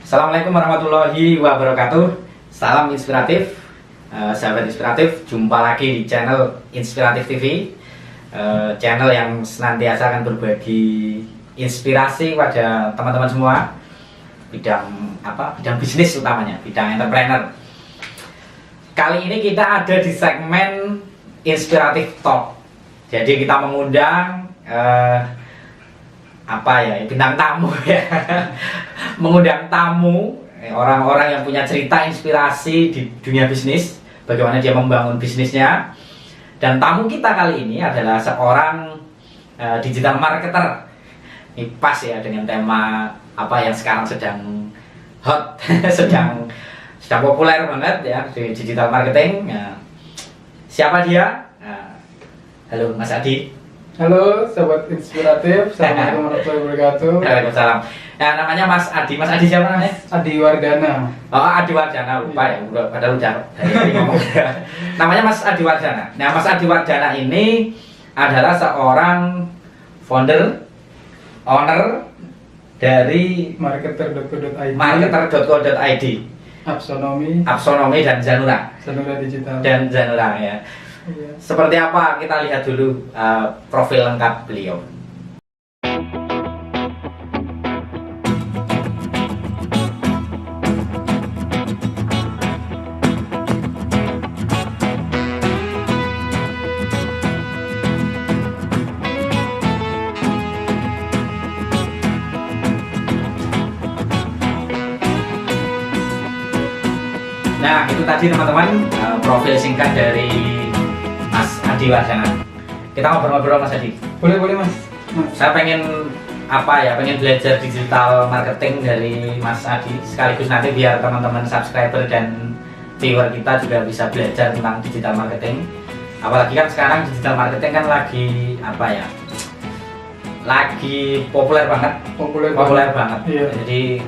Assalamualaikum warahmatullahi wabarakatuh. Salam inspiratif, sahabat inspiratif. Jumpa lagi di channel Inspiratif TV, channel yang senantiasa akan berbagi inspirasi pada teman-teman semua. Bidang apa? Bidang bisnis utamanya, bidang entrepreneur. Kali ini kita ada di segmen Inspiratif Talk. Jadi kita mengundang bintang tamu ya. Mengundang tamu, orang-orang yang punya cerita inspirasi di dunia bisnis, bagaimana dia membangun bisnisnya. Dan tamu kita kali ini adalah seorang digital marketer. Ini pas ya dengan tema apa yang sekarang sedang hot, sedang populer banget ya di digital marketing. Ya. Siapa dia? Halo Mas Adi. Halo Sobat Inspiratif, Assalamualaikum warahmatullahi wabarakatuh. Waalaikumsalam. Nah, namanya Mas Adi. Mas Adi siapa namanya? Adi Wardana. Oh, Adi Wardana, lupa ya, padahal udah ngomong. Namanya Mas Adi Wardana. Nah, Mas Adi Wardana ini adalah seorang owner dari marketer.co.id, Absonomi dan Zanura Digital dan Zanura ya. Iya. Seperti apa, kita lihat dulu profil lengkap beliau. Nah, itu tadi teman-teman profil singkat dari Mas Adi Wardana. Kita ngobrol-ngobrol Mas Adi. Boleh Mas. Saya pengen pengen belajar digital marketing dari Mas Adi, sekaligus nanti biar teman-teman subscriber dan viewer kita juga bisa belajar tentang digital marketing. Apalagi kan sekarang digital marketing kan lagi lagi populer banget. Iya. Jadi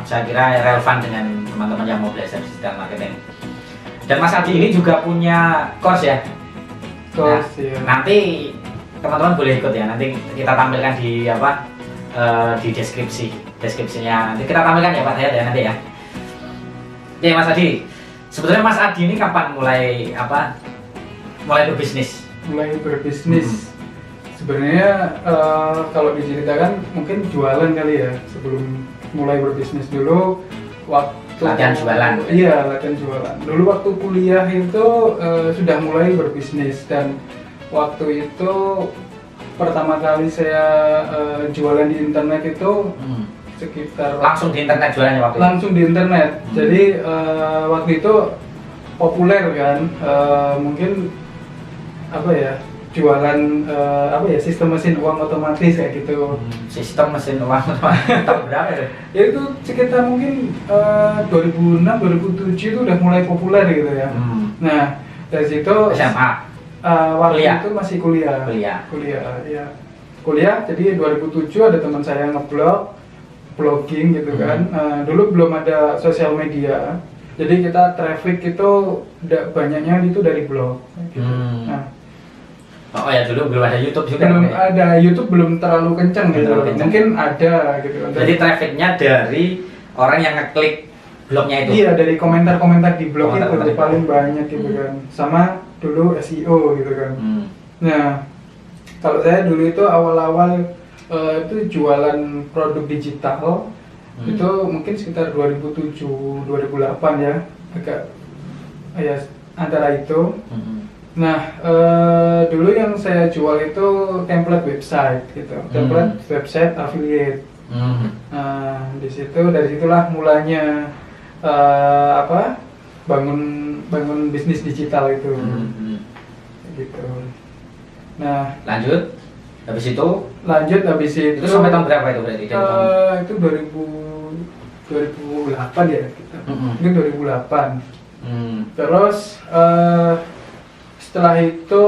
saya kira relevan dengan teman-teman yang mau belajar digital marketing. Dan Mas Adi ini juga punya course ya. Nah, iya. Nanti teman-teman boleh ikut ya. Nanti kita tampilkan di di deskripsinya. Nanti kita tampilkan ya Pak Hayat ya nanti ya. Oke Mas Adi, sebetulnya Mas Adi ini kapan mulai berbisnis? Sebenarnya kalau diceritakan mungkin jualan kali ya. Sebelum mulai berbisnis dulu waktu latihan jualan. Iya, latihan jualan. Dulu waktu kuliah itu sudah mulai berbisnis, dan waktu itu pertama kali saya jualan di internet itu sekitar langsung di internet jualannya waktu itu? Langsung di internet. Jadi waktu itu populer kan, mungkin jualan sistem mesin uang otomatis kayak gitu. Sistem mesin uang otomatis tahun berapa ya? Ya itu sekitar mungkin 2006 2007 itu udah mulai populer gitu ya. Nah, dari situ SMA. Waktu Kuliah. itu masih kuliah. Ya. Kuliah, jadi 2007 ada teman saya blogging gitu kan. Dulu belum ada sosial media. Jadi kita traffic itu banyaknya itu dari blog gitu. Nah, oh ya, dulu belum ada YouTube juga. Belum ada, YouTube belum terlalu kenceng gitu. Mungkin ada gitu. Jadi trafficnya dari orang yang ngeklik blognya itu. Iya, dari komentar-komentar di blog itu paling itu banyak gitu kan. Sama dulu SEO gitu kan. Nah, kalau saya dulu itu awal-awal itu jualan produk digital. Itu mungkin sekitar 2007 2008 ya. Agak antara itu. Nah, dulu yang saya jual itu template website gitu, template website affiliate. Nah, dari situlah mulanya bangun bisnis digital itu. Gitu. Nah, lanjut habis itu sampai tahun berapa itu berarti? Itu 2008 ya kita. Mungkin 2008. Terus setelah itu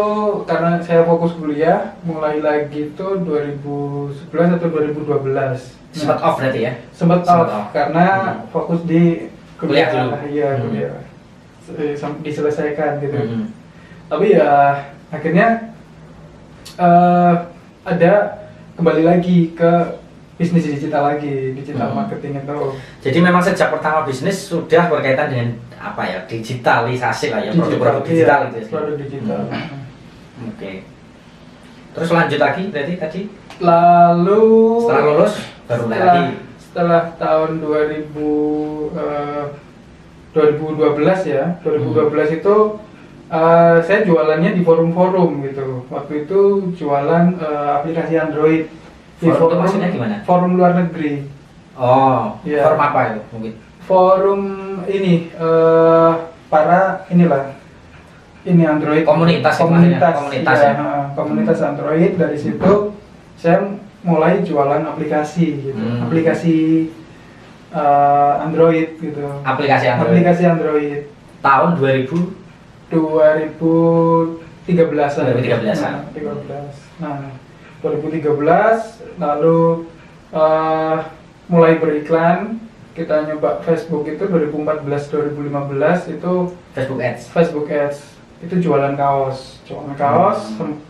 karena saya fokus kuliah, mulai lagi itu 2011 atau 2012. Sempat off berarti ya? Sempat off karena fokus di kuliah dulu. Iya, kuliah. Diselesaikan gitu. Tapi ya akhirnya ada kembali lagi ke bisnis digital lagi, digital marketing itu. Jadi memang sejak pertama bisnis sudah berkaitan dengan apa ya, digitalisasi lah ya, produk-produk digital itu. Produk digital. Oke. Terus lanjut lagi berarti tadi? Lalu Setelah lulus baru lagi. Setelah tahun 2012 ya, 2012 itu saya jualannya di forum-forum gitu. Waktu itu jualan aplikasi Android. Forum itu maksudnya gimana? Forum luar negeri. Oh, Ya. forum apa itu mungkin? Forum ini para inilah ini Android Komunitas, komunitas ya? komunitas Android. Dari situ saya mulai jualan aplikasi gitu. Aplikasi Android gitu. Aplikasi Android. Aplikasi Android. Tahun 2013-an. 2013. Nah, 2013 lalu mulai beriklan. Kita nyoba Facebook itu 2014-2015 itu Facebook Ads itu jualan kaos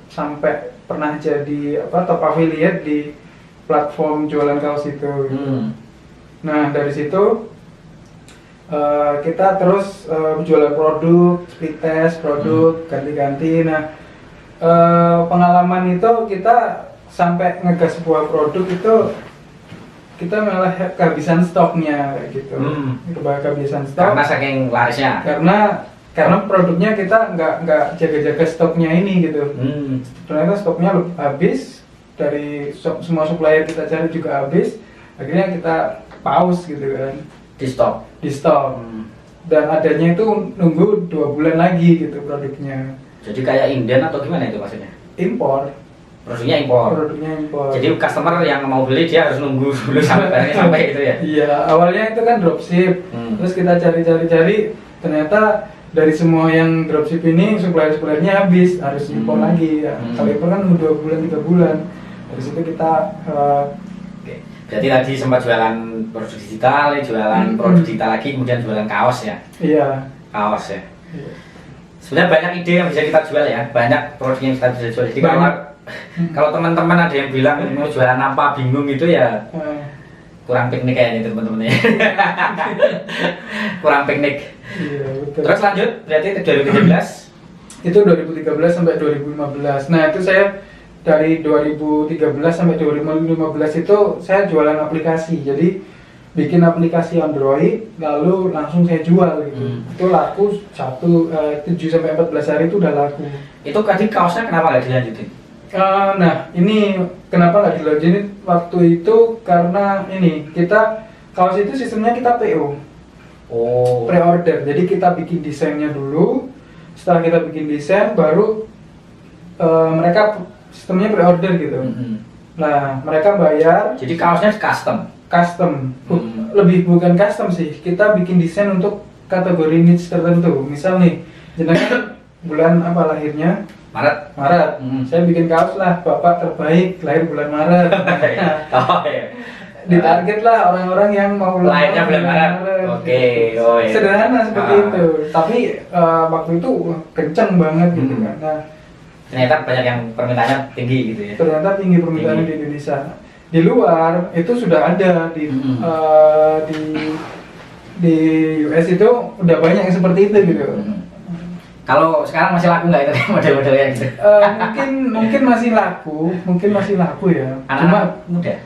sampai pernah jadi top affiliate di platform jualan kaos itu. Nah dari situ kita terus jualan produk, split test produk ganti-ganti. Nah pengalaman itu kita sampai ngegas sebuah produk itu kita malah kehabisan stoknya kayak gitu. Kehabisan stok Karena saking larisnya. Karena produknya kita nggak jaga-jaga stoknya ini gitu. Ternyata stoknya habis, dari semua supplier kita cari juga habis. Akhirnya kita pause gitu kan. Di stop. Dan adanya itu nunggu 2 bulan lagi gitu produknya. Jadi kayak inden atau gimana itu maksudnya? Impor. Produknya impor. Jadi customer yang mau beli dia harus nunggu dulu sampai sampai gitu ya. Iya, awalnya itu kan dropship. Terus kita cari-cari, ternyata dari semua yang dropship ini supplier-suppliernya habis, harus impor lagi ya. Kalau impor kan 2 bulan 3 bulan. Dari situ kita Oke. Berarti tadi sempat jualan produk digital, jualan produk digital lagi, kemudian jualan kaos ya. Iya. Kaos ya. Iya. Sebenarnya banyak ide yang bisa kita jual ya, banyak produk yang kita bisa jual. Jadi kalau teman-teman ada yang bilang mau jualan apa bingung gitu ya, kurang piknik kayaknya teman-teman ya. Kurang piknik. Iya, betul. Terus lanjut berarti 2013 itu 2013 sampai 2015. Nah, itu saya dari 2013 sampai 2015 itu saya jualan aplikasi. Jadi bikin aplikasi Android lalu langsung saya jual gitu. Itu laku 7 sampai 14 hari itu udah laku. Itu tadi kaosnya kenapa nggak dilanjutin? Nah, ini kenapa nggak dilanjutin waktu itu karena ini kita kaos itu sistemnya kita PO. Oh. Pre-order. Jadi kita bikin desainnya dulu. Setelah kita bikin desain baru mereka sistemnya pre-order gitu. Nah, mereka bayar. Jadi kaosnya custom. Lebih bukan custom sih. Kita bikin desain untuk kategori niche tertentu. Misal nih, jenengan bulan apa lahirnya? Maret. Saya bikin kaos lah, Bapak terbaik lahir bulan Maret. Oh iya. Ditarget lah orang-orang yang mau lahirnya bulan Maret. Oke. Oh iya. Sederhana seperti itu. Tapi waktu itu kenceng banget gitu kan. Nah, ternyata banyak yang permintaannya tinggi gitu ya. Ternyata tinggi permintaannya di Indonesia. Di luar itu sudah ada di US itu udah banyak yang seperti itu gitu. Kalau sekarang masih laku nggak itu model-model yang gitu? Mungkin masih laku ya. Anak muda?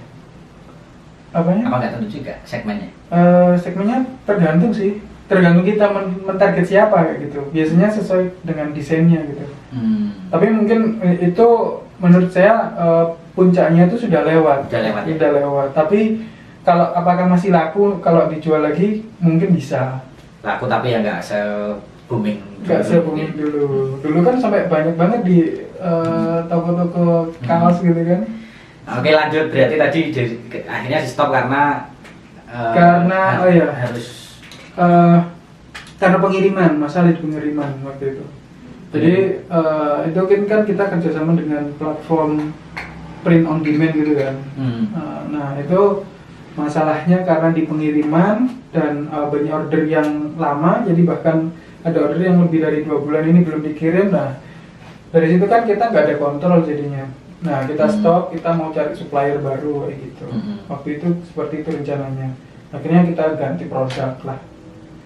Apanya? Apa nggak tentu juga segmennya? Segmennya tergantung sih. Tergantung kita mentarget siapa kayak gitu. Biasanya sesuai dengan desainnya gitu. Tapi mungkin itu menurut saya puncaknya itu sudah lewat. Sudah lewat. Tapi kalau apakah masih laku kalau dijual lagi mungkin bisa. Laku tapi ya nggak se-booming. Nggak se-booming dulu. Dulu kan sampai banyak banget di toko-toko kaos gitu kan. Oke, lanjut. Berarti tadi akhirnya di stop karena harus karena pengiriman, masalah di pengiriman waktu itu. Jadi itu kan kita kerjasama dengan platform print on demand gitu kan. Nah itu masalahnya karena di pengiriman dan banyak order yang lama, jadi bahkan ada order yang lebih dari 2 bulan ini belum dikirim. Nah dari situ kan kita nggak ada kontrol jadinya. Nah, kita stop, kita mau cari supplier baru kayak gitu. Waktu itu seperti itu rencananya. Akhirnya kita ganti produk lah.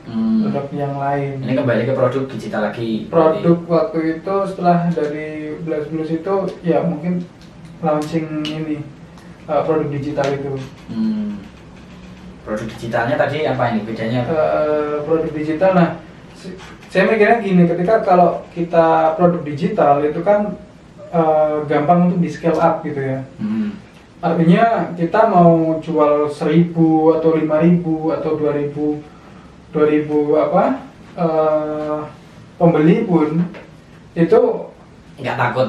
Produk yang lain. Ini kembali ke produk digital lagi. Produk waktu itu setelah dari Blast Blues itu ya mungkin launching ini produk digital itu. Produk digitalnya tadi apa ini bedanya? Produk digital, nah saya mikirnya gini, ketika kalau kita produk digital itu kan gampang untuk di scale up gitu ya. Artinya kita mau jual 1.000 atau 5.000 atau 2.000 pembeli pun itu nggak takut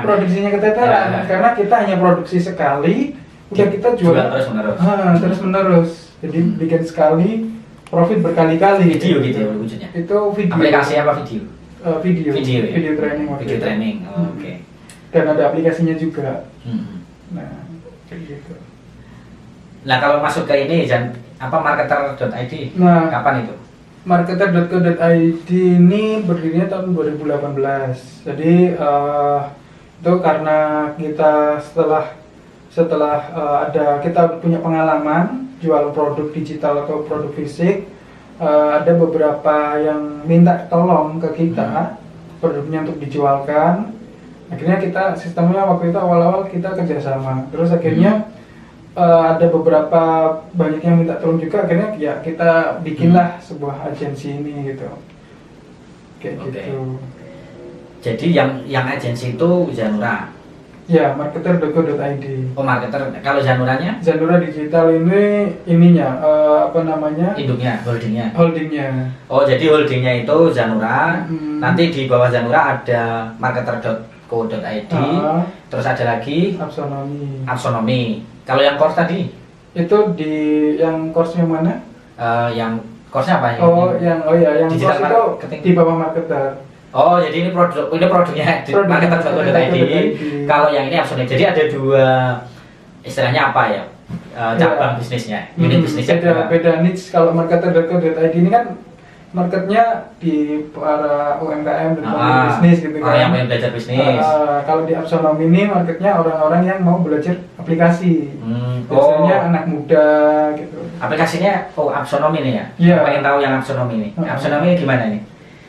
produksinya keteteran karena kita hanya produksi sekali, udah kita jual terus menerus. Jadi bikin sekali, profit berkali-kali. Video gitu ya wujudnya. Itu video. Aplikasi apa video? Video training. Video training. Oke. Dan ada aplikasinya juga. Nah, kayak gitu. Nah, kalau masuk ke ini marketer.id. Nah, kapan itu? Marketer.co.id ini berdirinya tahun 2018. Jadi itu karena kita setelah kita punya pengalaman jual produk digital atau produk fisik, ada beberapa yang minta tolong ke kita produknya untuk dijualkan. Akhirnya kita sistemnya waktu itu awal-awal kita kerjasama. Terus akhirnya ada beberapa banyak yang minta tolong juga, akhirnya ya kita bikinlah sebuah agensi ini gitu. Kayak gitu. Jadi yang agensi itu Zanura. Ya, marketer.co.id. Oh, marketer. Kalau Zanuranya? Zanura Digital ini ininya Induknya, holdingnya. Holdingnya. Oh, jadi holdingnya itu Zanura. Nanti di bawah Zanura ada marketer.co.id. Terus ada lagi Absonomi. Kalau yang course tadi? Itu yang course yang mana? Yang course-nya apa? Yang course itu di bawah marketer. Oh, jadi ini produknya di marketer.co.id. Kalau yang ini Absonomi. Jadi ada dua, istilahnya apa ya? Cabang bisnisnya, unit bisnisnya. Beda niche. Kalau marketer.co.id ini kan marketnya di para UMKM dan bisnis gitu kan. Orang yang pengen belajar bisnis. Kalau di Absonomi ini marketnya orang-orang yang mau belajar aplikasi. Biasanya anak muda gitu. Aplikasinya Absonomi nih ya? Iya. Pengen tahu yang Absonomi ini. Apsonomi gimana ini?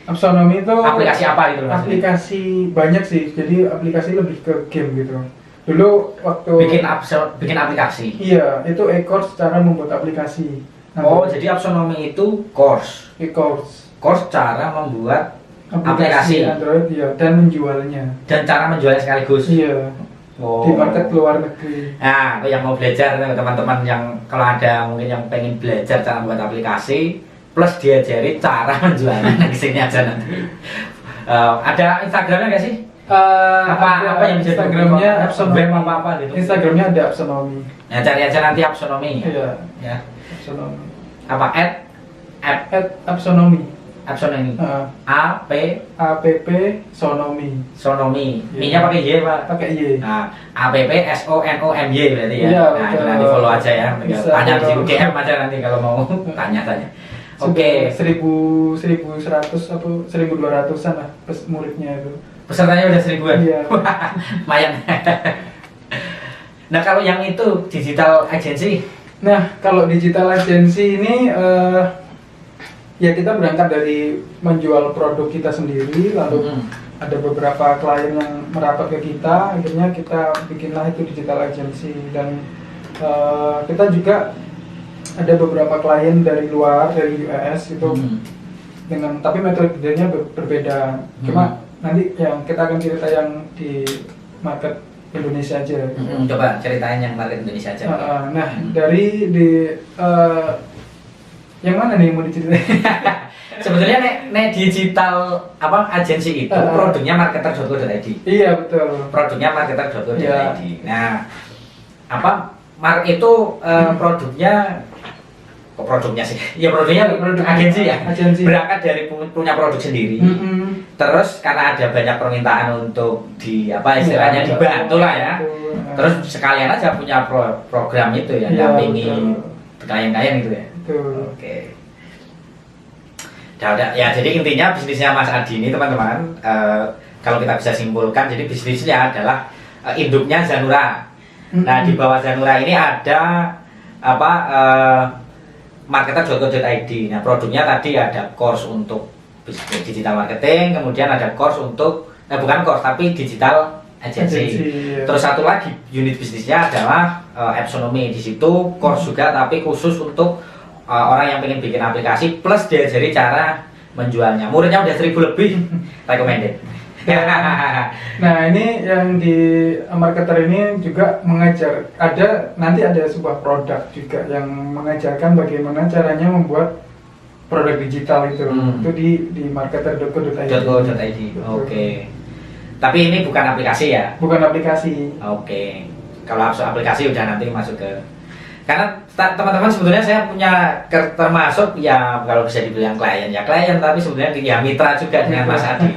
Absonomi itu aplikasi apa gitu loh? Aplikasi banyak sih. Jadi aplikasi lebih ke game gitu. Dulu waktu bikin aplikasi. Iya, itu e-course cara membuat aplikasi. Jadi Absonomi itu course cara membuat aplikasi Android ya, dan menjualnya. Dan cara menjualnya sekaligus. Iya. Di market luar negeri. Nah, yang mau belajar teman-teman yang kalau ada mungkin yang pengen belajar cara membuat aplikasi plus diajari cara menjualnya di sini aja nanti. Ada Instagramnya nggak sih? Apa yang bisa Instagramnya Absonomi apa gitu? Instagramnya ada Absonomi. Ya cari aja nanti Absonomi. Iya. Ya. Absonomi. Apa Absonomi. Absonomi. Sonomi. Mi-nya pakai Y Pak? Pakai Y. Nah, APPSONOMY berarti ya. Iya, nah, itu nanti follow aja ya. Tanya di DM aja nanti kalau mau tanya-tanya. Oke. 1.100 atau 1.200-an lah muridnya itu. Pesertanya udah 1.000-an? Iya. Lumayan. Nah, kalau yang itu digital agency? Nah, kalau digital agency ini ya kita berangkat dari menjual produk kita sendiri, lalu ada beberapa klien yang merapat ke kita, akhirnya kita bikinlah itu digital agency. Dan kita juga ada beberapa klien dari luar, dari US itu tapi metodenya berbeda. Cuma nanti yang kita akan cerita yang di market Indonesia aja. Coba ceritain yang market Indonesia aja. Dari yang mana nih mau diceritain? Sebetulnya nek digital agensi itu produknya marketer.co.id. Iya betul. Produknya marketer.co.id. Iya. Nah, produknya sih. Ya produknya agensi ya. Berangkat dari punya produk sendiri. Terus karena ada banyak permintaan untuk istilahnya dibantu lah ya. Terus sekalian aja punya program itu ya, dampingi klien-klien gitu ya. Betul. Oke. Ya jadi intinya bisnisnya Mas Adi ini teman-teman, kalau kita bisa simpulkan, jadi bisnisnya adalah induknya Zanura. Nah, di bawah Zanura ini ada apa marketer.co.id. Nah, produknya tadi ada course untuk digital marketing, kemudian ada course untuk bukan course tapi digital agency. Iya. Terus satu lagi unit bisnisnya adalah Epsonomy. Di situ course juga tapi khusus untuk orang yang pengen bikin aplikasi plus diajari cara menjualnya. Muridnya udah 1000 lebih. Recommended. Nah, ini yang di marketer ini juga mengajar, nanti ada sebuah produk juga yang mengajarkan bagaimana caranya membuat produk digital itu. Itu di marketer.co.id. Oke. Tapi ini bukan aplikasi ya? Bukan aplikasi. Oke. Kalau aplikasi udah nanti masuk ke, karena teman-teman sebetulnya saya punya termasuk ya kalau bisa dibilang klien, tapi sebetulnya ya mitra juga dengan Mas Adi.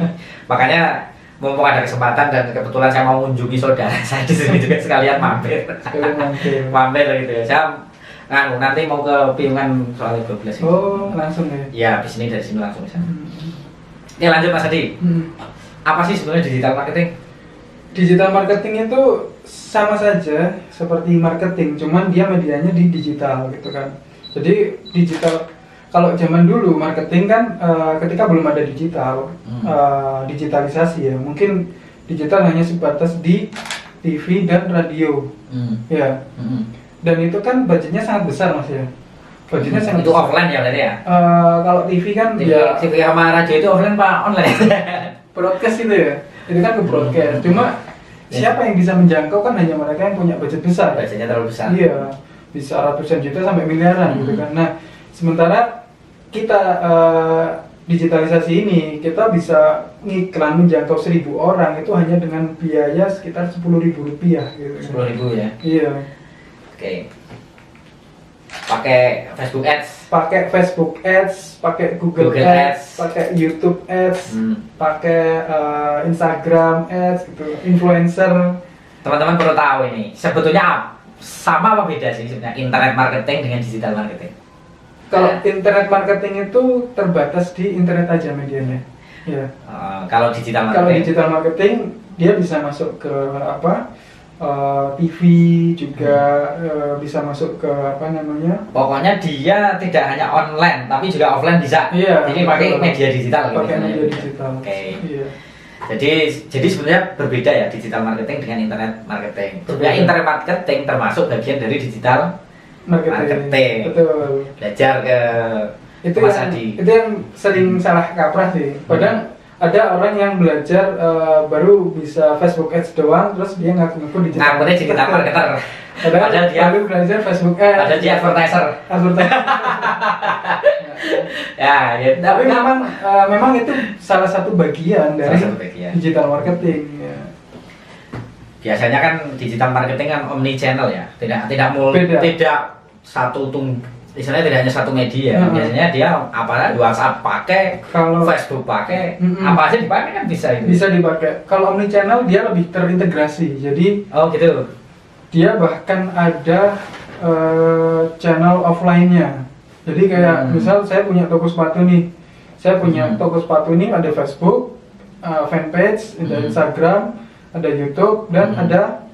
Makanya mumpung ada kesempatan dan kebetulan saya mau mengunjungi saudara saya di sini juga sekalian mampir. Mampir gitu ya. Saya nanti mau ke Piungan soal 12 ini. Oh, langsung ya? Ya, habis ini dari sini langsung bisa. Ini lanjut Mas Adi. Apa sih sebenarnya digital marketing? Digital marketing itu sama saja seperti marketing, cuman dia medianya di digital gitu kan. Jadi digital, kalau zaman dulu marketing kan ketika belum ada digital, digitalisasi ya, mungkin digital hanya sebatas di TV dan radio, ya. Dan itu kan budgetnya sangat besar Mas ya. Budgetnya sangat itu besar. Offline ya berarti ya? Kalau TV kan TV sama radio itu offline pak online? Broadcast itu ya, itu kan ke broadcast. Cuma siapa yang bisa menjangkau kan hanya mereka yang punya budget besar. Budgetnya terlalu besar. Iya, bisa ratusan juta sampai miliaran gitu kan. Nah, sementara kita digitalisasi ini, kita bisa ngiklan menjangkau 1000 orang itu hanya dengan biaya sekitar Rp10.000 gitu. 10.000 ya? Iya. Oke. Pakai Facebook Ads? Pakai Facebook Ads, pakai Google Ads, pakai YouTube Ads, pakai Instagram Ads gitu, influencer. Teman-teman perlu tahu ini, sebetulnya sama apa beda sih sebenarnya internet marketing dengan digital marketing? Kalau internet marketing itu terbatas di internet aja medianya. Ya. Kalau digital marketing? Kalau digital marketing dia bisa masuk ke apa? TV juga bisa masuk ke apa namanya? Pokoknya dia tidak hanya online tapi juga offline bisa. Iya. Jadi pakai media digital. Pakai media digital. Oke. Iya. Jadi sebenarnya berbeda ya digital marketing dengan internet marketing. Ya internet marketing termasuk bagian dari digital marketing. Betul. Belajar ke Itu Mas yang, Adi. itu yang sering salah kaprah sih. Padahal ada orang yang belajar baru bisa Facebook Ads doang, terus dia ngaku-ngaku digital. Ngakunya digital marketer. Padahal dia baru belajar Facebook Ads. Padahal dia advertiser. Ya, tapi memang itu salah satu bagian dari digital marketing. Ya. Biasanya kan digital marketing kan omni channel ya, tidak istilahnya tidak hanya satu media. Biasanya dia apa WhatsApp pakai, kalau Facebook pakai, apa aja dipakai kan bisa itu. Bisa dipakai. Kalau omni channel dia lebih terintegrasi. Jadi gitu. Dia bahkan ada channel offline-nya. Jadi kayak misal saya punya toko sepatu nih. Saya punya toko sepatu ini ada Facebook, fanpage, ada Instagram, ada YouTube dan ada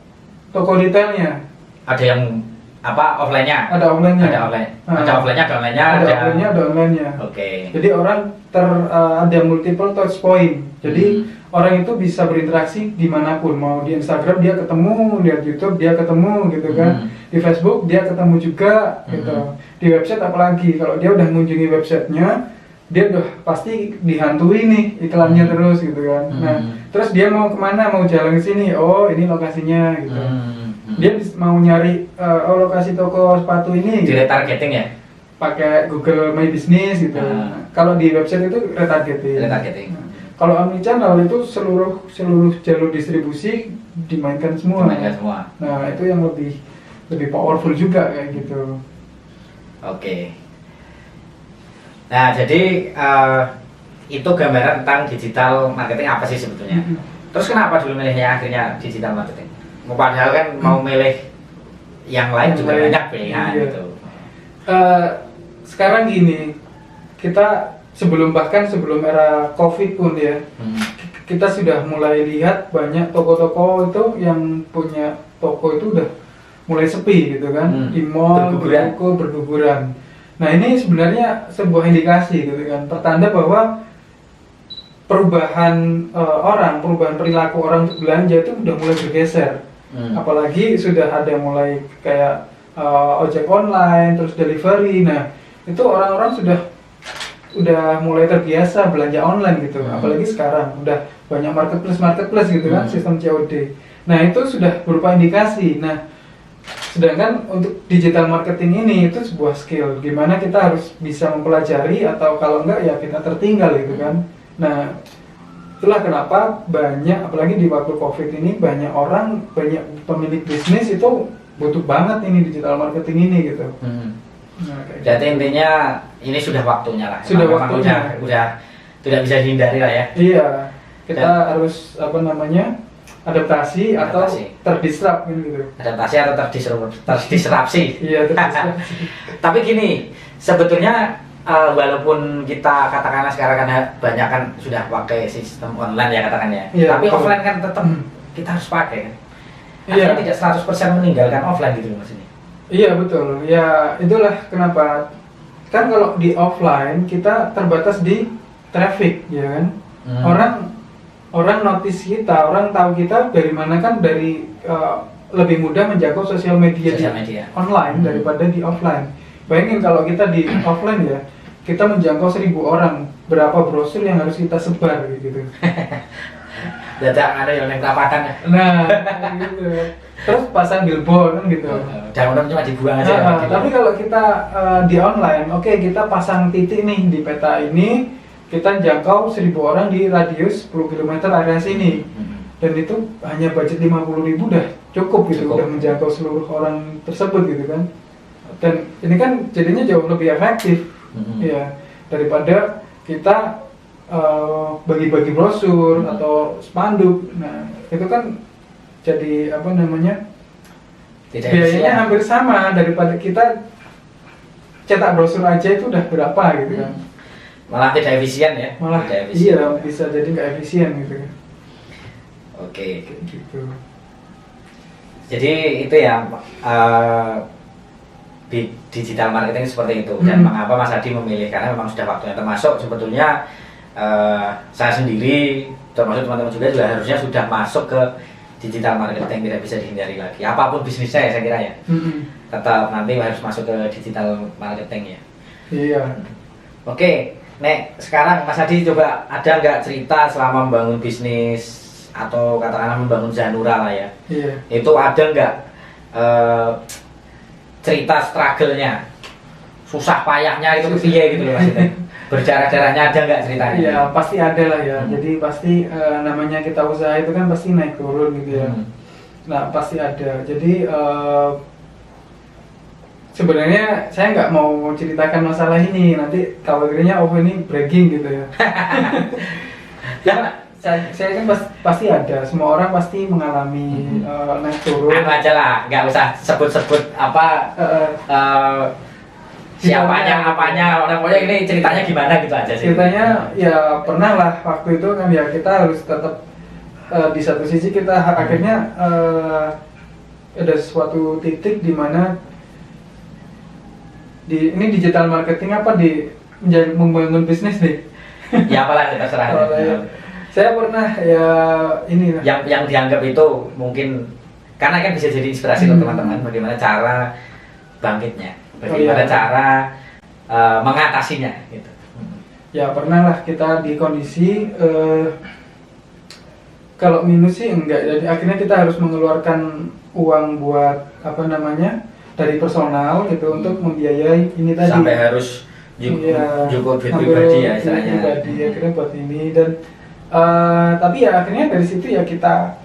toko retailnya. Ada yang apa offline-nya? Ada offline-nya. Ada offline. Ada offline-nya, ada online-nya. Ada offline-nya, ada online-nya. Oke. Jadi orang ada multiple touch point. Jadi orang itu bisa berinteraksi dimanapun. Mau di Instagram dia ketemu, lihat YouTube dia ketemu gitu kan. Di Facebook dia ketemu juga gitu. Di website apalagi kalau dia udah mengunjungi websitenya, dia udah pasti dihantui nih iklannya terus gitu kan. Nah, terus dia mau kemana? Mau jalan ke sini. Oh, ini lokasinya gitu. Dia mau nyari lokasi toko sepatu ini. Di retargeting ya? Pakai Google My Business gitu. Kalau di website itu retargeting. Kalau omnichannel itu seluruh jalur distribusi dimainkan semua. Nah, itu yang lebih powerful juga kayak gitu. Oke. Nah, jadi itu gambaran tentang digital marketing apa sih sebetulnya. Terus kenapa dulu milihnya akhirnya digital marketing? Padahal kan mau milih yang lain juga banyak pilihan gitu. Sekarang gini, kita bahkan sebelum era COVID pun ya, kita sudah mulai lihat banyak toko-toko itu yang punya toko itu udah mulai sepi gitu kan, di mall, di toko berguguran. Nah ini sebenarnya sebuah indikasi gitu kan, pertanda bahwa perubahan perubahan perilaku orang untuk belanja itu udah mulai bergeser. Apalagi sudah ada mulai kayak ojek online, terus delivery. Nah itu orang-orang udah mulai terbiasa belanja online gitu. Apalagi sekarang udah banyak marketplace gitu kan, sistem COD. Nah itu sudah berupa indikasi. Nah sedangkan untuk digital marketing ini itu sebuah skill, gimana kita harus bisa mempelajari, atau kalau enggak ya kita tertinggal gitu kan. Nah itulah kenapa banyak, apalagi di waktu COVID ini, banyak pemilik bisnis itu butuh banget ini digital marketing ini gitu. Nah, jadi intinya ini sudah waktunya lah. Sudah waktunya. Udah tidak bisa dihindari lah ya. Iya, kita harus adaptasi atau terdisrupt gitu. Adaptasi atau terdisrupsi. Iya, terdisrupsi. Tapi gini, sebetulnya walaupun kita katakanlah sekarang kan banyak kan sudah pakai sistem online ya katakan ya. Iya, tapi betul. offline kan tetap kita harus pakai kan. Iya. Artinya tidak 100% meninggalkan offline gitu maksudnya. Iya betul. Ya itulah kenapa kan kalau di offline kita terbatas di traffic ya kan. Orang notice kita, orang tahu kita dari mana kan, dari lebih mudah menjangkau sosial media online daripada di offline. Bayangin kalau kita di offline ya, kita menjangkau 1.000 orang, berapa brosur yang harus kita sebar gitu. Dadak ada yang perapatan ya. Nah, gitu. Terus pasang billboard kan gitu. Jangan cuma dibuang aja. Tapi kalau kita di online, oke, kita pasang titik nih di peta ini, kita jangkau 1.000 orang di radius 10 km area sini. Dan itu hanya budget 50.000 udah cukup gitu, udah menjangkau seluruh orang tersebut gitu kan. Dan ini kan jadinya jauh lebih efektif ya daripada kita bagi-bagi brosur atau spanduk. Nah itu kan jadi biayanya hampir sama daripada kita cetak brosur aja itu udah berapa gitu kan. Malah tidak efisien ya. Malah iya bisa jadi nggak efisien gitu kan. Oke gitu. Jadi itu ya di digital marketing seperti itu. Dan mengapa Mas Hadi memilih, karena memang sudah waktunya, termasuk sebetulnya saya sendiri termasuk teman-teman juga harusnya sudah masuk ke digital marketing, tidak bisa dihindari lagi. Apapun bisnisnya ya saya kira ya, tetap nanti harus masuk ke digital marketing ya. Iya. Oke, Nek sekarang Mas Hadi coba ada nggak cerita selama membangun bisnis atau katakanlah membangun Zanura lah ya? Iya. Itu ada nggak cerita struggle-nya, susah payahnya itu piye gitu loh maksudnya? Berdarah-darahnya ada nggak ceritanya? Iya pasti ada lah ya. Jadi pasti namanya kita usaha itu kan pasti naik turun gitu ya. Nah pasti ada. Jadi sebenarnya saya nggak mau ceritakan masalah ini, nanti khawatirnya ini bragging gitu ya. Karena saya kan pasti ada. Semua orang pasti mengalami naik turun. Anu aja lah, nggak usah sebut-sebut apa. Siapanya, apanya, pokoknya ini ceritanya gimana gitu aja sih. Ceritanya ya pernah lah waktu itu kan ya kita harus tetap di satu sisi kita akhirnya ada suatu titik di mana ini digital marketing apa membangun bisnis nih. Ya apalah terserah. Saya pernah ya ini lah. Yang dianggap itu mungkin karena kan bisa jadi inspirasi untuk teman-teman bagaimana cara bangkitnya. Bagaimana cara mengatasinya gitu. Ya pernah lah kita di kondisi kalau minus sih enggak, jadi akhirnya kita harus mengeluarkan uang buat dari personal gitu untuk membiayai ini tadi. Sampai harus cukup duit pribadi ya istilahnya. Pribadi akhirnya buat ini dan tapi ya akhirnya dari situ ya kita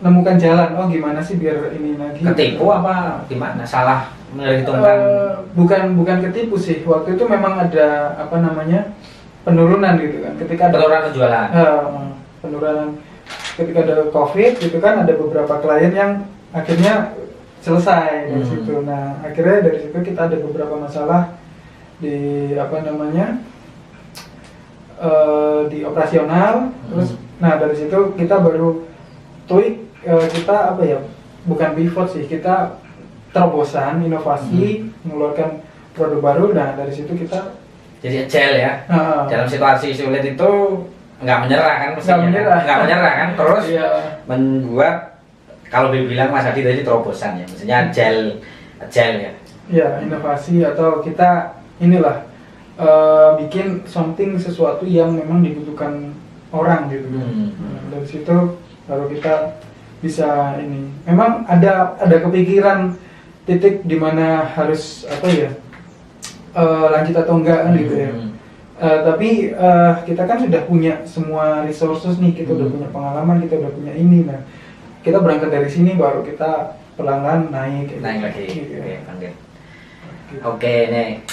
menemukan jalan. Oh gimana sih biar ini lagi? Ketipu apa gimana? Salah menghitungkan? Bukan ketipu sih. Waktu itu memang ada penurunan gitu kan. Ketika ada penurunan penjualan. Penurunan ketika ada COVID gitu kan, ada beberapa klien yang akhirnya selesai dari situ. Nah akhirnya dari situ kita ada beberapa masalah di di operasional, terus nah dari situ kita baru tweak, kita apa ya, bukan pivot sih, kita terobosan inovasi, mengeluarkan produk baru. Nah dari situ kita jadi agile ya. Dalam situasi sulit itu nggak menyerah kan, nggak menyerah kan, terus membuat, kalau dibilang Mas Adi tadi terobosan ya, maksudnya agile ya. Ya, inovasi atau kita inilah bikin sesuatu yang memang dibutuhkan orang gitu. Nah, dari situ baru kita bisa ini. Memang ada kepikiran titik di mana harus apa ya, lanjut atau enggak kan gitu ya. Tapi kita kan sudah punya semua resources nih, kita udah punya pengalaman, kita udah punya ini. Nah, kita berangkat dari sini baru kita perlahan naik lagi. Iya. Oke, nih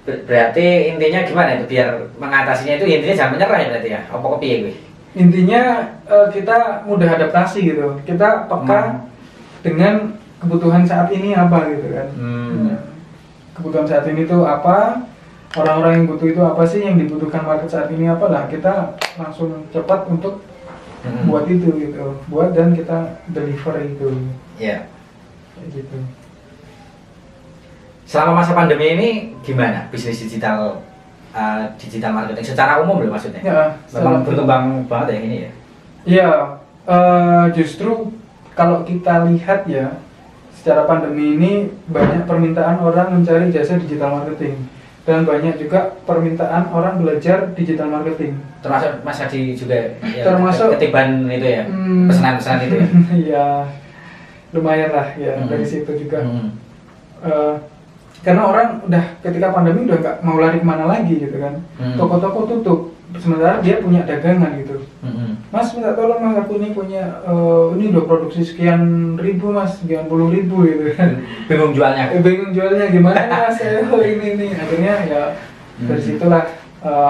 berarti intinya gimana itu biar mengatasinya, itu intinya jangan menyerah ya berarti ya, apa piye gue? Intinya kita mudah adaptasi gitu, kita peka dengan kebutuhan saat ini apa gitu kan. Kebutuhan saat ini tuh apa, orang-orang yang butuh itu apa sih, yang dibutuhkan market saat ini apa, lah kita langsung cepat untuk buat itu gitu, buat dan kita deliver itu. Iya. Gitu. Selama masa pandemi ini gimana bisnis digital marketing secara umum loh maksudnya? Ya, memang berkembang banget ya ini ya? Iya, justru kalau kita lihat ya, secara pandemi ini banyak permintaan orang mencari jasa digital marketing, dan banyak juga permintaan orang belajar digital marketing. Termasuk Mas Adi juga ya, termasuk ketiban itu ya, pesanan-pesanan itu ya? Iya, lumayan lah ya, dari situ juga. Karena orang udah ketika pandemi udah nggak mau lari kemana lagi gitu kan. Toko-toko tutup, sementara dia punya dagangan gitu. Mas minta tolong mas, aku ini punya ini udah produksi sekian ribu mas, sekian puluh ribu gitu kan. Bingung jualnya. Bingung jualnya gimana mas? Ini akhirnya ya dari situlah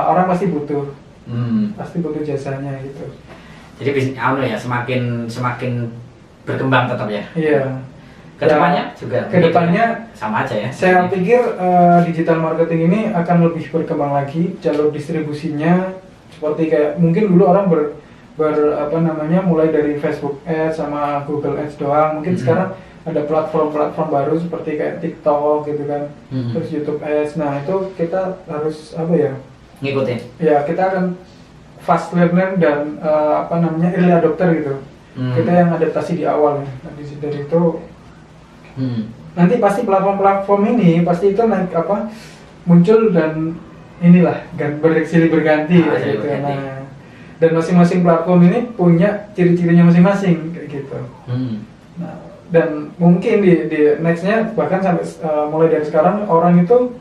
orang pasti butuh, pasti butuh jasanya gitu. Jadi ya semakin berkembang tetap ya. Iya. Kedepannya juga. Kedepannya sama aja ya. Saya pikir digital marketing ini akan lebih berkembang lagi, jalur distribusinya seperti kayak mungkin dulu orang mulai dari Facebook Ads sama Google Ads doang. Mungkin sekarang ada platform-platform baru seperti kayak TikTok gitu kan, terus YouTube Ads. Nah itu kita harus apa ya? Ngikutin. Ya kita akan fast learner dan early adopter gitu. Kita yang adaptasi di awal. Nah, dari itu nanti pasti platform-platform ini pasti itu muncul dan inilah silih berganti gitu. Nah, dan masing-masing platform ini punya ciri-cirinya masing-masing kayak gitu. Nah, dan mungkin di nextnya bahkan sampai mulai dari sekarang orang itu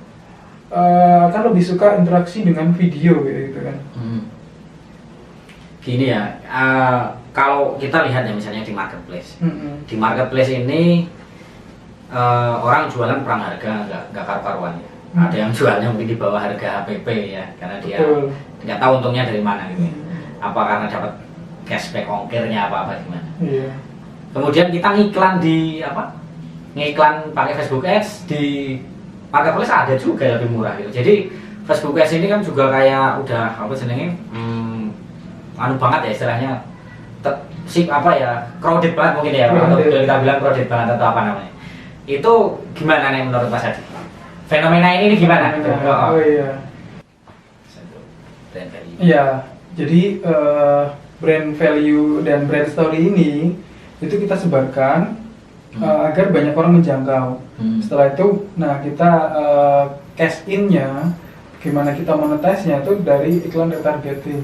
akan lebih suka interaksi dengan video gitu kan. Gini ya, kalau kita lihat ya misalnya di marketplace, di marketplace ini orang jualan perang harga nggak karu-karuan ya. Ada yang jualnya mungkin di bawah harga HPP ya, karena dia nggak tahu untungnya dari mana gitu. Apa karena dapat cashback ongkirnya apa gimana. Kemudian kita ngiklan pakai Facebook Ads di marketplace ada juga yang lebih murah gitu. Jadi Facebook Ads ini kan juga kayak udah banget ya istilahnya, crowded banget mungkin ya, atau kita bilang crowded banget atau apa namanya. Itu gimana nih menurut Mas Adi? Fenomena ini gimana? Oh iya. Iya, jadi brand value dan brand story ini itu kita sebarkan agar banyak orang menjangkau. Setelah itu, nah kita cash in-nya, gimana kita monetize-nya itu dari iklan retargeting.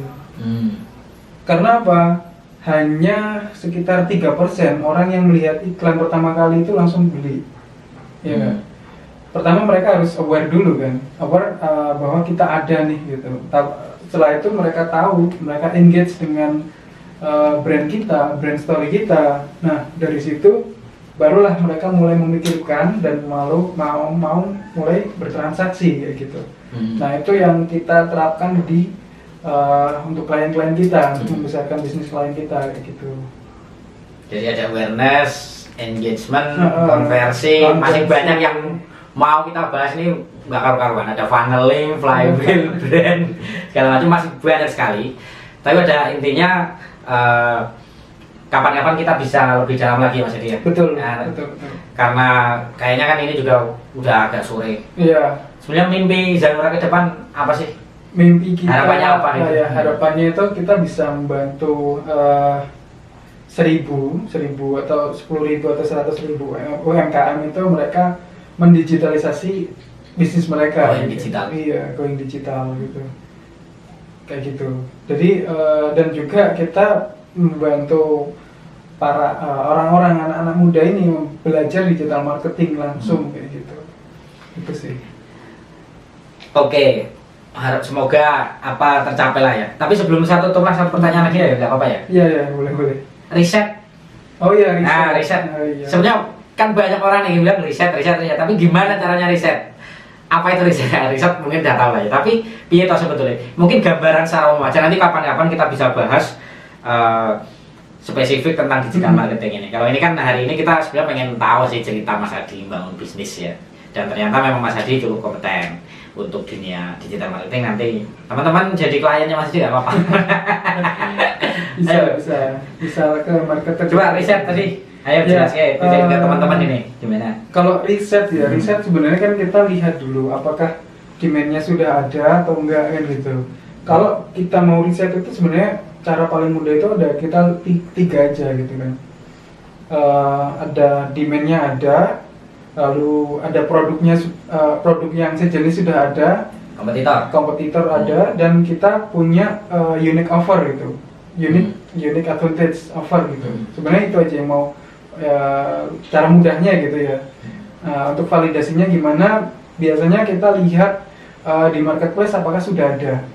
Karena apa? Hanya sekitar 3% orang yang melihat iklan pertama kali itu langsung beli. Ya kan? Pertama mereka harus aware dulu kan, aware bahwa kita ada nih gitu. Setelah itu mereka tahu, mereka engage dengan brand kita, brand story kita. Nah dari situ barulah mereka mulai memikirkan dan mau mulai bertransaksi kayak gitu. Nah itu yang kita terapkan di untuk klien-klien kita, untuk membesarkan bisnis klien kita kayak gitu. Jadi ada awareness, engagement, konversi, masih banyak yang mau kita bahas ini nggak karu-karuan, ada funneling, flywheel, brand, segala macam masih banyak sekali. Tapi pada intinya kapan-kapan kita bisa lebih dalam lagi Mas Edi ya. Betul, Nah, betul. karena kayaknya kan ini juga udah agak sore. Iya. Sebenarnya mimpi Zanura ke depan apa sih? Mimpi kita, Harapannya apa itu? ya, harapannya itu kita bisa membantu 1.000 atau 10.000 atau 100.000 UMKM itu mereka mendigitalisasi bisnis mereka. Going digital. Iya, going digital gitu. Kayak gitu. Jadi dan juga kita membantu para orang-orang anak-anak muda ini belajar digital marketing langsung kayak gitu. Itu sih. Oke, harap semoga apa tercapai lah ya. Tapi sebelum satu pertanyaan lagi ya, nggak apa-apa ya. Iya, boleh. Riset. Oh iya, riset. Nah, riset. Oh, iya. Sebenarnya kan banyak orang yang bilang riset. Tapi gimana caranya riset? Apa itu riset? Riset mungkin udah tahu lah ya. Tapi piye toh sebetulnya? Mungkin gambaran secara umum aja. Nanti kapan-kapan kita bisa bahas spesifik tentang digital marketing ini. Kalau ini kan hari ini kita sebenarnya pengen tahu sih cerita Mas Adi membangun bisnis ya. Dan ternyata memang Mas Adi cukup kompeten untuk dunia digital marketing. Nanti teman-teman jadi kliennya Mas Adi nggak apa-apa. bisa ke marketer. Coba riset tadi. Ayo jelaskan ke teman-teman ini gimana? Kalau riset ya, riset sebenarnya kan kita lihat dulu apakah demand-nya sudah ada atau enggak kan gitu. Kalau kita mau riset itu sebenarnya cara paling mudah itu ada kita tiga aja gitu kan. Ada demand-nya ada, lalu ada produk yang sejenis sudah ada, kompetitor ada, dan kita punya unique offer gitu, unique advantage offer gitu. Sebenarnya itu aja yang mau cara mudahnya gitu ya. Untuk validasinya gimana? Biasanya kita lihat di marketplace apakah sudah ada.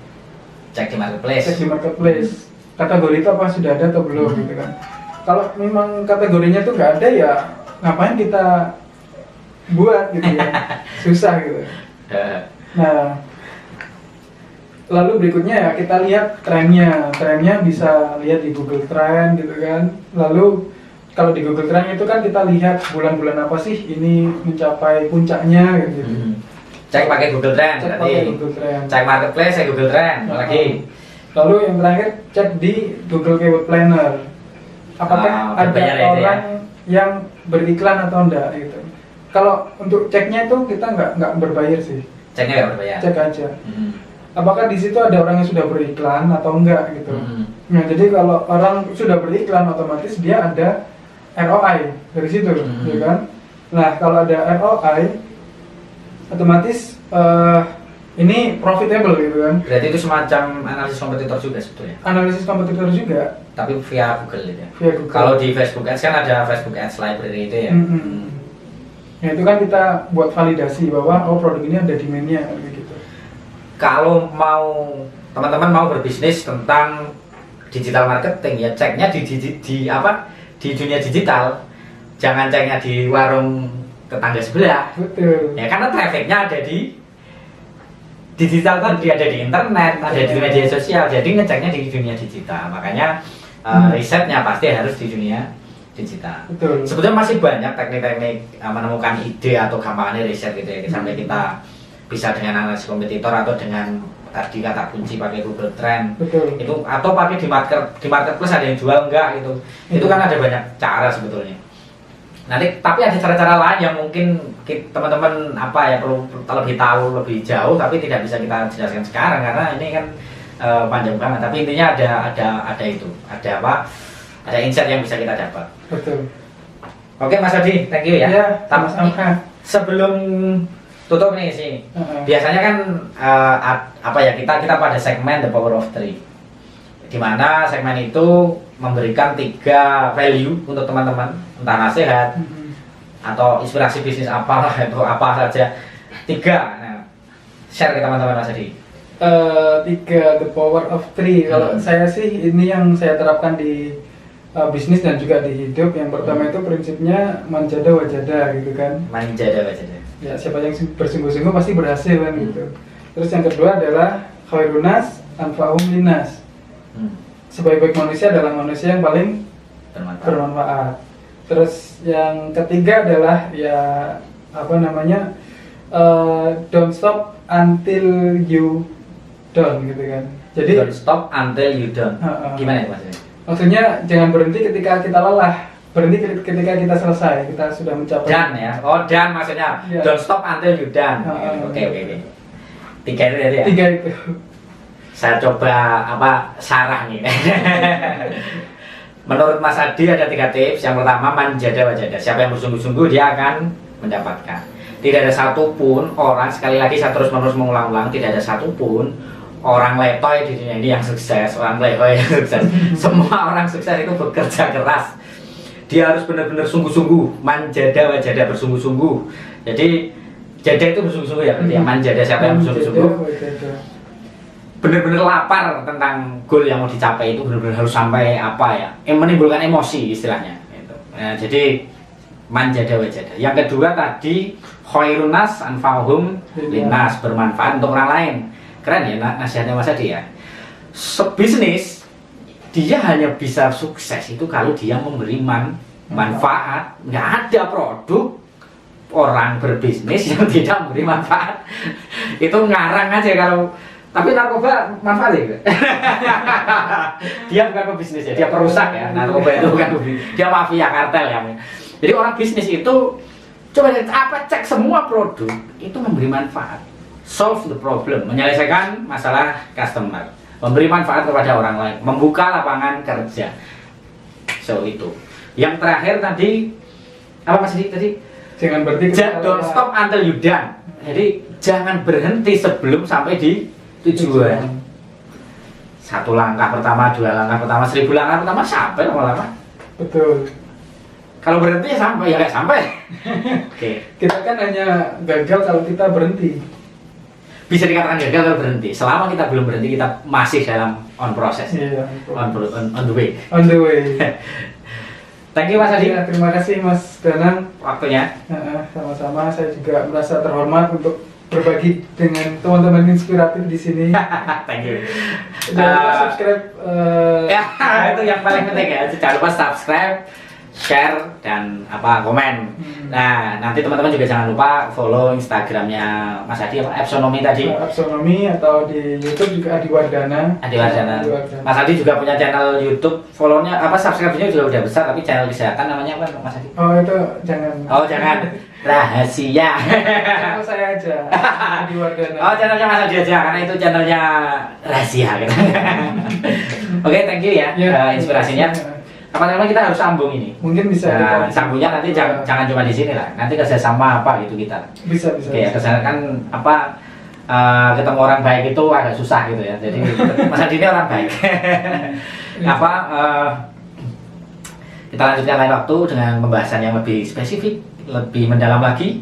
Cek di marketplace. Kategori itu apa sudah ada atau belum gitu kan. Kalau memang kategorinya tuh nggak ada ya ngapain kita buat gitu ya. Susah gitu. Nah, lalu berikutnya ya kita lihat trennya bisa lihat di Google Trend gitu kan. Lalu kalau di Google Trend itu kan kita lihat bulan-bulan apa sih ini mencapai puncaknya gitu. Cek pakai Google Trend berarti. Cek marketplace, cek Google Trend lagi. Lalu yang terakhir cek di Google Keyword Planner. Apakah ada orang yang beriklan atau enggak gitu. Kalau untuk ceknya itu kita nggak berbayar sih. Ceknya nggak berbayar. Cek aja. Apakah di situ ada orang yang sudah beriklan atau enggak gitu. Nah, jadi kalau orang sudah beriklan otomatis dia ada ROI dari situ, ya kan? Nah, kalau ada ROI otomatis ini profitable gitu kan. Berarti itu semacam analisis kompetitor juga sebetulnya. Analisis kompetitor juga. Tapi via Google gitu ya. Via Google. Kalau di Facebook Ads kan ada Facebook Ads Library itu ya. Nah, itu kan kita buat validasi bahwa produk ini ada demand-nya gitu. Kalau mau teman-teman mau berbisnis tentang digital marketing ya ceknya di dunia digital. Jangan ceknya di warung tetangga sebelah. Betul. Ya karena trafficnya ada di digital tadi, ada di internet, ada di media sosial, jadi ngeceknya di dunia digital. Makanya risetnya pasti harus di dunia digital. Betul. Sebetulnya masih banyak teknik-teknik menemukan ide atau gampangannya riset gitu ya, sampai kita bisa dengan analisis kompetitor atau dengan tadi kata kunci pakai Google Trend. Betul. Itu atau pakai di marketplace ada yang jual enggak gitu. Itu kan ada banyak cara sebetulnya. Nanti tapi ada cara-cara lain yang mungkin teman-teman perlu lebih tahu lebih jauh tapi tidak bisa kita jelaskan sekarang karena ini kan panjang banget. Tapi intinya ada itu, ada insight yang bisa kita dapat. Betul. Oke Mas Adi, thank you ya. Ya, Tapi sebelum tutup nih sih, biasanya kan kita pada segmen The Power of Three, di mana segmen itu memberikan 3 value untuk teman-teman, entah nasihat atau inspirasi bisnis apalah itu apa saja 3. Nah, share ke teman-teman Mas Adi. 3 The Power of Three. Kalau saya sih ini yang saya terapkan di bisnis dan juga di hidup. Yang pertama itu prinsipnya manjada wajada gitu kan. Manjada wajada. Ya siapa yang bersungguh-sungguh pasti berhasil kan gitu. Terus yang kedua adalah khairunas anfa'um linnas. Sebaik-baik manusia adalah manusia yang paling bermanfaat. Terus yang ketiga adalah don't stop until you done gitu kan. Jadi don't stop until you done. Gimana ya maksudnya? Maksudnya jangan berhenti ketika kita lelah, berhenti ketika kita selesai, kita sudah mencapai. Done ya. Oh, done maksudnya. Ya. Don't stop until you done. Oke. 3 itu ya. 3 itu. Saya coba sarah nih. Menurut Mas Adi ada 3 tips. Yang pertama, manjada wajada. Siapa yang bersungguh-sungguh dia akan mendapatkan. Tidak ada satupun orang, sekali lagi saya terus menerus mengulang-ulang, tidak ada satupun orang letoy di dunia ini yang sukses, orang letoy yang sukses. Semua orang sukses itu bekerja keras. Dia harus benar-benar sungguh-sungguh, manjada wajada, bersungguh-sungguh. Jadi jada itu bersungguh-sungguh ya, berarti ya. Manjada siapa yang bersungguh-sungguh, benar-benar lapar tentang goal yang mau dicapai itu, benar-benar harus sampai menimbulkan emosi istilahnya gitu. Nah, jadi manjada wajada. Yang kedua tadi khairunas anfa'uhum linnas, bermanfaat untuk orang lain. Keren ya nasihatnya Mas Adi ya. Sebisnis dia hanya bisa sukses itu kalau dia memberi manfaat. Nggak ada produk orang berbisnis yang tidak memberi manfaat. Itu ngarang aja kalau. Tapi narkoba manfaat ya? Dia bukan pebisnis ya, dia perusak ya. Narkoba itu bukan pebisnis, dia mafia kartel ya. Jadi orang bisnis itu coba cek semua produk itu memberi manfaat, solve the problem, menyelesaikan masalah customer, memberi manfaat kepada orang lain, membuka lapangan kerja. So itu. Yang terakhir tadi apa Mas tadi? Jangan berhenti. Don't stop until you done. Jadi jangan berhenti sebelum sampai di tujuan. 1 langkah pertama, 2 langkah pertama, 1000 langkah pertama sampai lama-lama. Betul. Kalau berhenti ya sampai, ya nggak sampai. Oke. Kita kan hanya gagal kalau kita berhenti. Bisa dikatakan gagal kalau berhenti. Selama kita belum berhenti, kita masih dalam on process. Iya. On the way. On the way. Thank you Mas Adi. Ya, terima kasih Mas Danang Waktunya. Sama-sama. Saya juga merasa terhormat untuk berbagi dengan teman-teman inspiratif di sini. Thank you. Jangan lupa subscribe. Ya, itu yang paling penting ya. Jangan lupa subscribe, share, dan komen. Nah, nanti teman-teman juga jangan lupa follow Instagramnya Mas Adi, Epsonomi tadi. Epsonomi, atau di YouTube juga Adi Wardana. Adi Wardana. Mas Adi juga punya channel YouTube, follow-nya subscribe-nya juga udah besar, tapi channel kesehatan namanya apa Mas Adi? Oh, itu jangan. Oh, jangan. Rahasia. Channel saya aja. Adi Wardana. Oh, channelnya Mas Adi aja, karena itu channelnya rahasia gitu. Oke, thank you ya, inspirasinya. Kapan-kapan kita harus sambung ini. Mungkin bisa. Nah, sambungnya nanti jangan cuma di sini lah. Nanti kerjasama apa gitu kita. Bisa. Oke, kerjasama kan ketemu orang baik itu agak susah gitu ya. Jadi Mas Adi ini orang baik. Kita lanjutkan lain waktu dengan pembahasan yang lebih spesifik, lebih mendalam lagi.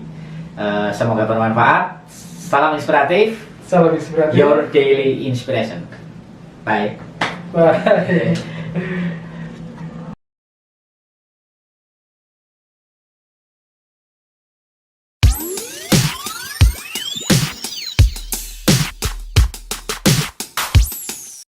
Semoga bermanfaat. Salam inspiratif. Salam inspiratif. Your daily inspiration. Bye. Bye.